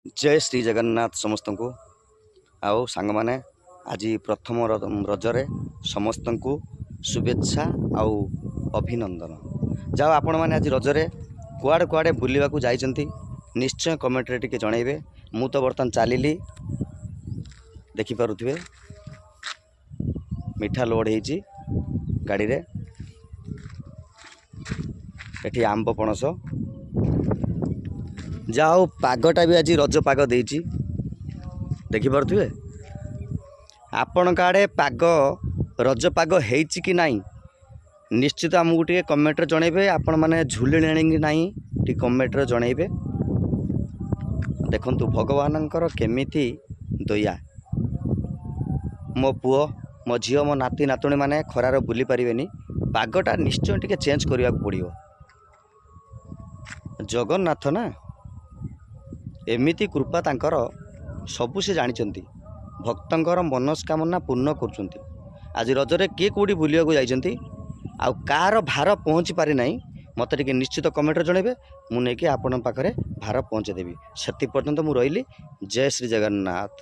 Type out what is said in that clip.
जय श्री जगन्नाथ समस्त को आओ सांग माने आज प्रथम रजरे समस्त को शुभेच्छा आउ अभिनंदन। जाओ आपण मैंने आज रजरे कुआड़े कुआड़े बुलवा जाइछंती निश्चय कमेंट रे टिके जणैबे। मु तो बर्तमान चलिली देखि पारुथिबे मिठा लोड हेची गाड़ी रे एठी आंब पणस। जाओ पागटा भी आज रज पाग देइछि देखि पारुथिबे। आपण काड़े पाग रज पाग हेइछि कि नाही निश्चित आमको टे कमेंट रे जणैबे। आपण माने झुलिलेणी कि नाही टी कमेंट रे जणैबे। देखंतु भगवानंकर केमिति दया। मो पुओ मो झियो मो नाती नातुणी माने खरार बुली पारिबेनी। पागटा निश्चय टिके चेंज करिया पड़ियो। जगन्नाथ ना एमिति कृपा तांकर सबु से जानिचंती भक्तंकर मनस्कामना पूर्ण करुचंती। आज रजरे किए कोडी बुलिया को जाइचंती आउ कार भार पहुँची पारि नाही मते टिके निश्चित कमेंट रे जणैबे। मु नेकी आपन पाखरे भार पहुँचे देबी। सेति पर्यंत मु रहिली। जय श्री जगन्नाथ।